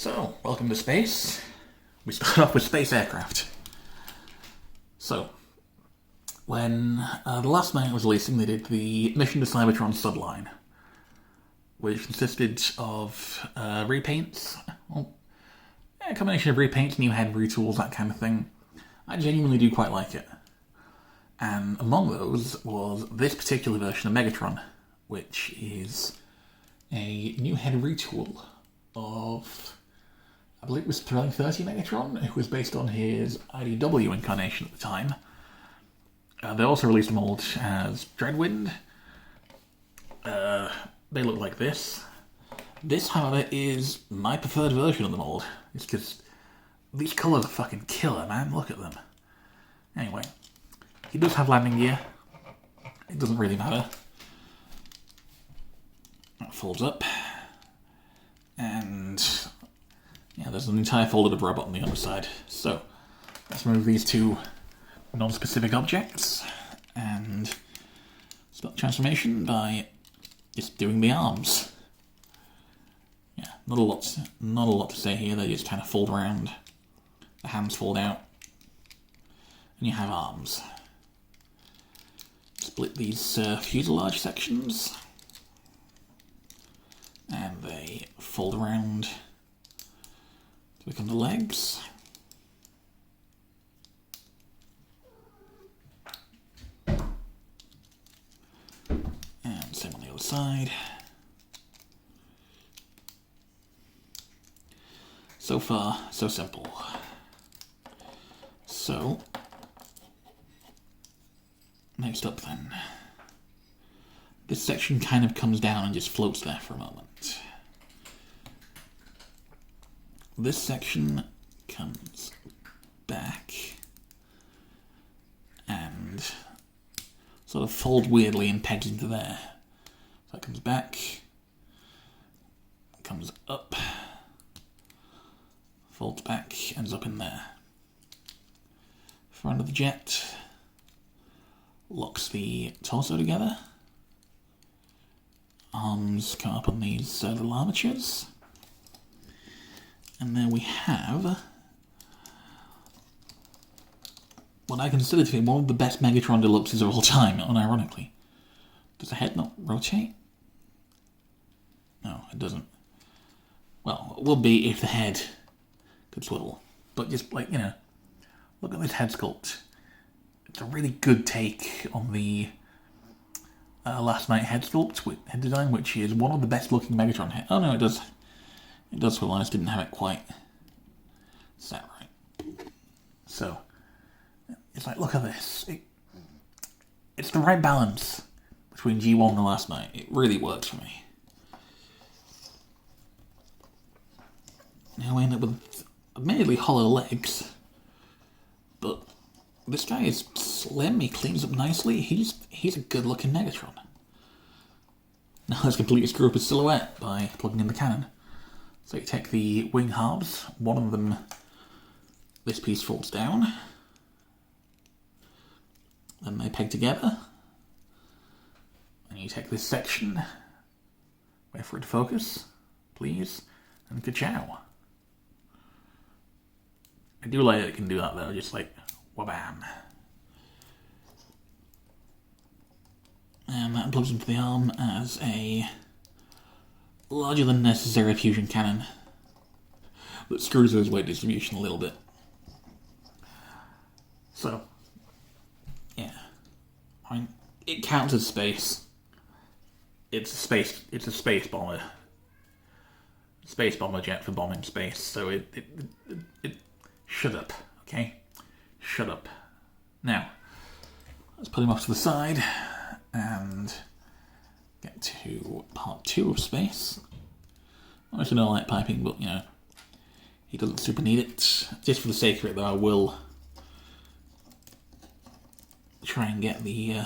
So, welcome to space. We start off with space aircraft. So, when the last night was releasing, they did the Mission to Cybertron subline, which consisted of repaints. Well, a combination of repaints, new head retools, that kind of thing. I genuinely do quite like it. And among those was this particular version of Megatron, which is a new head retool of, I believe it was 30 Megatron, who was based on his IDW incarnation at the time. They also released a mold as Dreadwind. They look like this. This, however, is my preferred version of the mold. It's because these colours are fucking killer, man. Look at them. Anyway, he does have landing gear. It doesn't really matter. That folds up. And yeah, there's an entire folder of robot on the other side. So, let's remove these two non-specific objects and start the transformation by just doing the arms. Yeah, not a lot to say here. They just kind of fold around. The hands fold out, and you have arms. Split these fuselage sections, and they fold around to become the legs. And same on the other side. So far, so simple. So, next up then. This section kind of comes down and just floats there for a moment. This section comes back and sort of folds weirdly and pegs into there. So it comes back, comes up, folds back, ends up in there. Front of the jet locks the torso together. Arms come up on these little armatures. And then we have what I consider to be one of the best Megatron Deluxes of all time, unironically. Does the head not rotate? No, it doesn't. Well, it would be if the head could swivel. But just, like, you know, look at this head sculpt. It's a really good take on the last night head sculpt, head design, which is one of the best looking Megatron head. Oh no, it does. It does swivel. I just didn't have it quite set right. So, it's like, look at this. It's the right balance between G1 and the last night. It really works for me. Now we end up with admittedly hollow legs, but this guy is slim, he cleans up nicely, he's a good looking Megatron. Now let's completely screw up his silhouette by plugging in the cannon. So you take the wing halves, one of them, this piece folds down, then they peg together, and you take this section, wait for it to focus, please, and ka-chow. I do like that it can do that though, just like, wabam. And that plugs into the arm as a larger than necessary fusion cannon that screws with his weight distribution a little bit. So, yeah. I mean, it counts as space. It's a space bomber. Space bomber jet for bombing space, so it shut up, okay? Shut up. Now, let's put him off to the side and get to part 2 of space. I actually don't like piping, but, you know, he doesn't super need it. Just for the sake of it, though, I will try and get the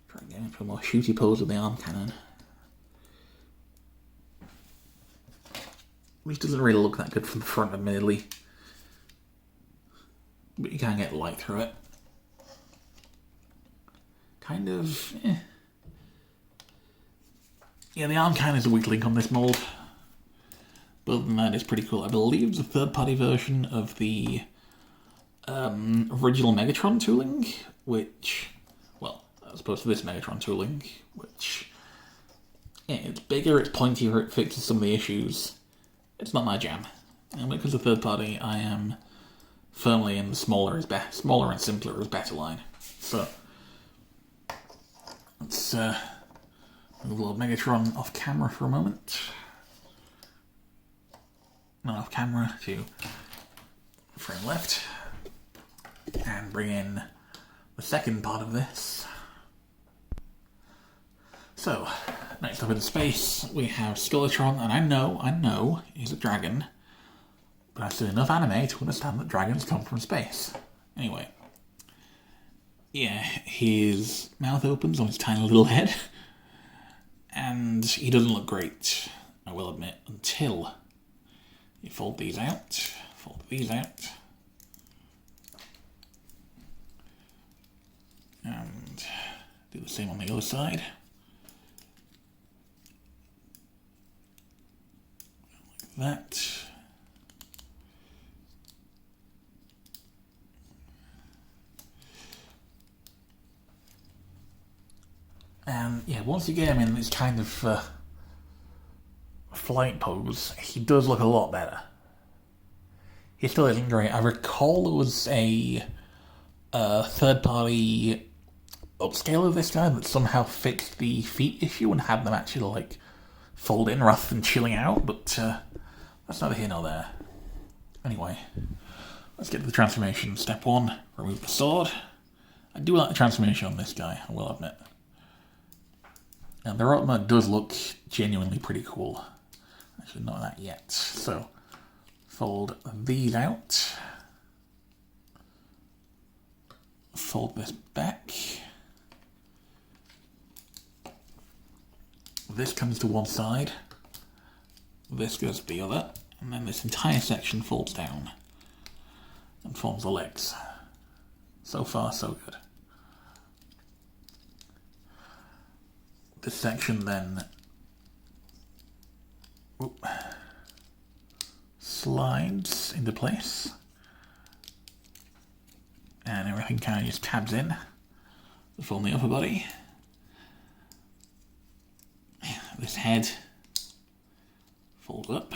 try and get into a more shooty pose with the arm cannon. Which doesn't really look that good from the front, admittedly. But you can get light through it. Kind of, Yeah, the arm cannon is a weak link on this mold. But other than that, it's pretty cool. I believe it's a third-party version of the original Megatron tooling, which, well, as opposed to this Megatron tooling, which, yeah, it's bigger, it's pointier, it fixes some of the issues. It's not my jam. And when it comes to third-party, I am firmly in the smaller and simpler is better line. So, let's move Lord Megatron off camera for a moment. Not off camera to frame left. And bring in the second part of this. So, next up in space, we have Skeletron, and I know, he's a dragon, but I've seen enough anime to understand that dragons come from space. Anyway. Yeah, his mouth opens on his tiny little head, and he doesn't look great, I will admit, until you fold these out, and do the same on the other side. Like that. And yeah, once you get him in this kind of flight pose, he does look a lot better. He still isn't great. I recall there was a third-party upscale of this guy that somehow fixed the feet issue and had them actually like fold in rather than chilling out, but that's neither here nor there. Anyway, let's get to the transformation. Step 1, remove the sword. I do like the transformation on this guy, I will admit. And the armor does look genuinely pretty cool. Actually, not that yet. So, fold these out. Fold this back. This comes to one side. This goes to the other. And then this entire section folds down and forms the legs. So far, so good. This section then slides into place, and everything kind of just tabs in to form the upper body. This head folds up,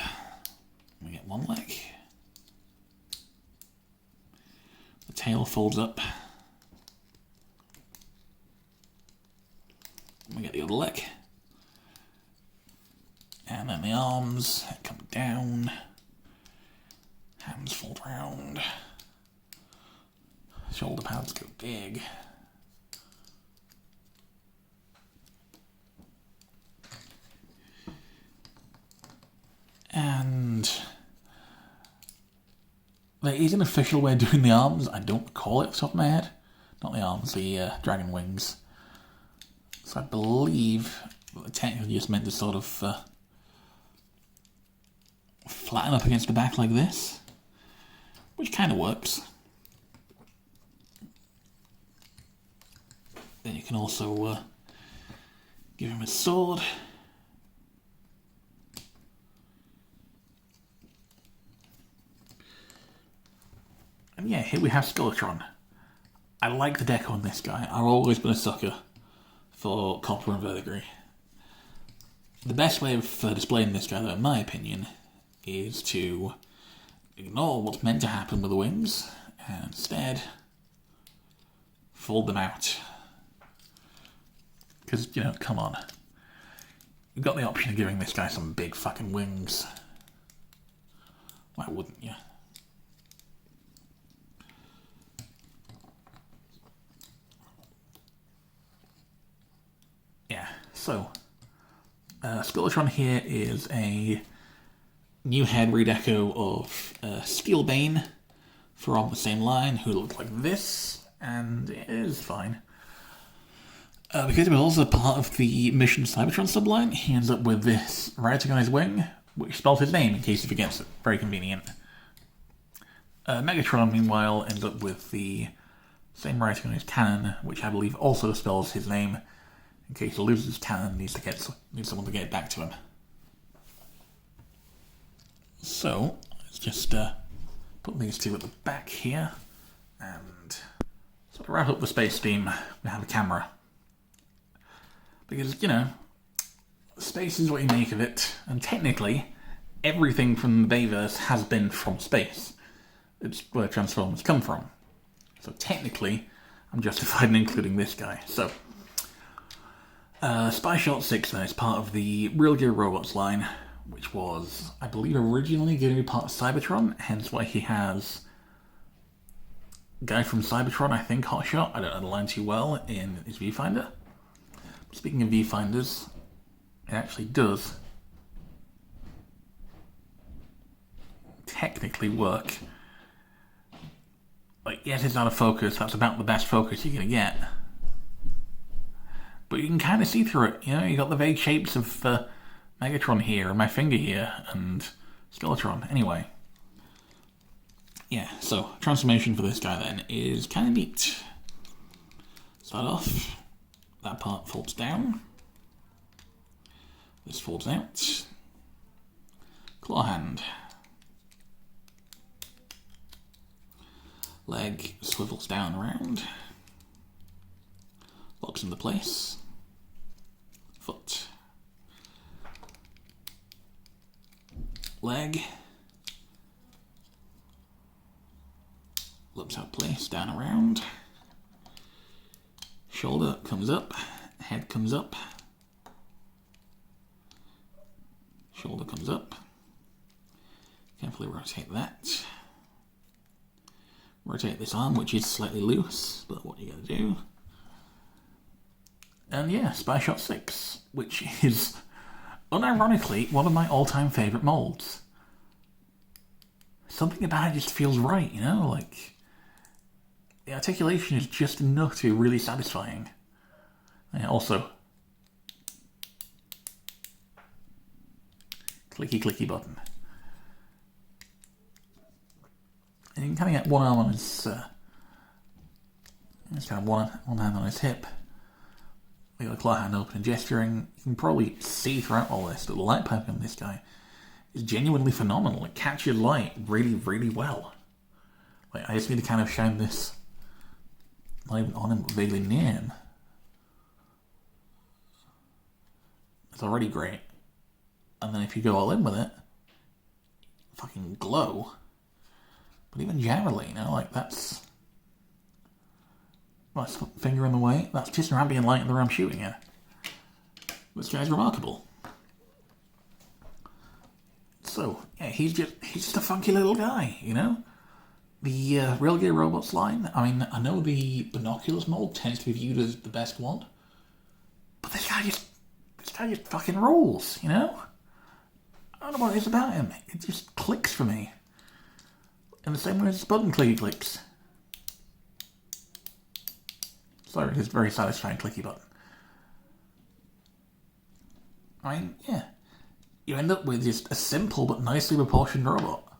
we get one leg. The tail folds up, we get the other leg. And then the arms come down. Hands fold round. Shoulder pads go big. And there is an official way of doing the arms. I don't recall it off the top of my head. Not the arms, the dragon wings. So I believe that the technically just meant to sort of flatten up against the back like this, which kind of works. Then you can also give him a sword. And yeah, here we have Skeletron. I like the deco on this guy. I've always been a sucker for copper and verdigris. The best way of displaying this guy, though, in my opinion, is to ignore what's meant to happen with the wings and instead fold them out. Because, you know, come on. You've got the option of giving this guy some big fucking wings. Why wouldn't you? Yeah, so Skeletron here is a new head redeco of Steelbane from the same line, who looks like this, and it is fine. Because it was also part of the Mission Cybertron subline, he ends up with this writing on his wing, which spells his name in case he forgets it. Very convenient. Megatron, meanwhile, ends up with the same writing on his cannon, which I believe also spells his name in case he loses his talent and needs someone to get it back to him. So let's just put these two at the back here, and sort of wrap up the space theme. We have a camera because space is what you make of it, and technically everything from the Bayverse has been from space. It's where Transformers come from. So technically, I'm justified in including this guy. So, Spy Shot 6 then is part of the Real Gear Robots line, which was, I believe, originally going to be part of Cybertron, hence why he has a guy from Cybertron, I think, Hotshot. I don't know the line too well in his viewfinder. Speaking of viewfinders, it actually does technically work. Like, yes, it's out of focus. That's about the best focus you're going to get. But you can kind of see through it. You got the vague shapes of Megatron here, and my finger here, and Skeletron. Anyway. Yeah, so transformation for this guy then is kind of neat. Start off. That part folds down. This folds out. Claw hand. Leg swivels down around. Locks into place. Foot. Leg. Looks out of place, down around. Shoulder comes up. Head comes up. Shoulder comes up. Carefully rotate that. Rotate this arm, which is slightly loose, but what you gotta do. And yeah, Spy Shot 6, which is, unironically, one of my all-time favourite molds. Something about it just feels right, like, the articulation is just enough to be really satisfying. Yeah, also, clicky button. And you can kind of get one arm on his, just kind of one hand on his hip. We got a claw hand open and gesturing. You can probably see throughout all this that the light piping on this guy is genuinely phenomenal. It catches light really, really well. Like, I just need to kind of shine this, not even on him, but vaguely near him. It's already great. And then if you go all in with it, fucking glow. But even generally, like that's finger in the way. That's just an ambient light in the room shooting at. This guy's remarkable. So yeah, he's just a funky little guy, The Real Gear Robots line. I mean, I know the Binoculars mold tends to be viewed as the best one, but this guy just fucking rules, I don't know what it is about him. It just clicks for me. In the same way as button clicky clicks. Sorry, it is a very satisfying clicky button. I mean, yeah. You end up with just a simple but nicely proportioned robot.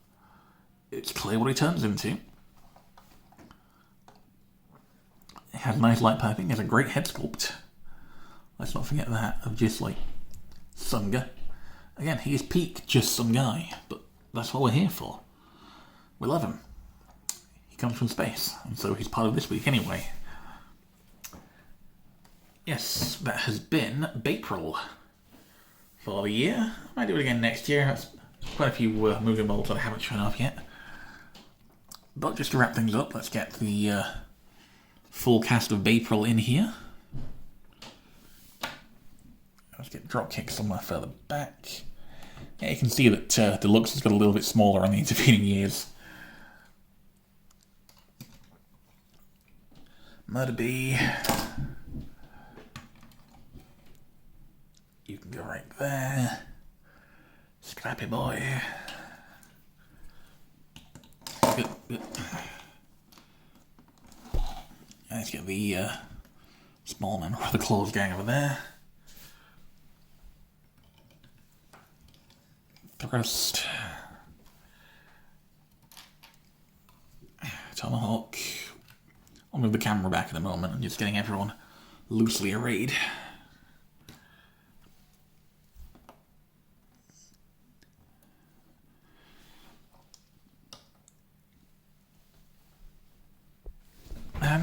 It's clear what he turns into. It has nice light piping, it has a great head sculpt. Let's not forget that, of just like some guy. Again, he is peak just some guy, but that's what we're here for. We love him. He comes from space, and so he's part of this week anyway. Yes, that has been Baypril for the year. I might do it again next year. That's quite a few moving molds that I haven't shown off yet. But just to wrap things up, let's get the full cast of Baypril in here. Let's get Dropkick somewhere further back. Yeah, you can see that Deluxe has got a little bit smaller on the intervening years. Murder Bee. You can go right there. Scrappy Boy. Good. Let's get the small member of the Claws gang over there. Thrust. Tomahawk. I'll move the camera back in a moment. I'm just getting everyone loosely arrayed.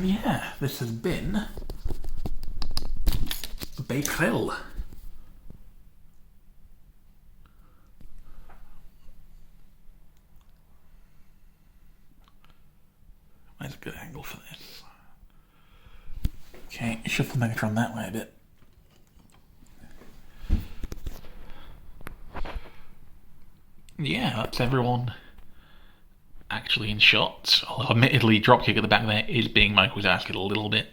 And yeah, this has been Baypril. Where's a good angle for this? Okay, shift the Megatron that way a bit. Yeah, that's everyone actually in shot. Although admittedly, dropkick at the back there is being microtasking a little bit.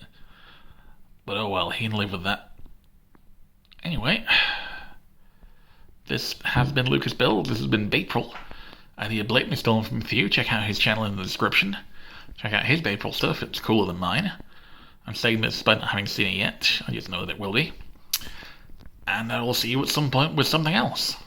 But oh well, he can live with that. Anyway, this has been Lucas Builds. This has been Baypril. The blatantly stolen from Few. Check out his channel in the description. Check out his Baypril stuff. It's cooler than mine. I'm saying this despite not having seen it yet. I just know that it will be. And I will see you at some point with something else.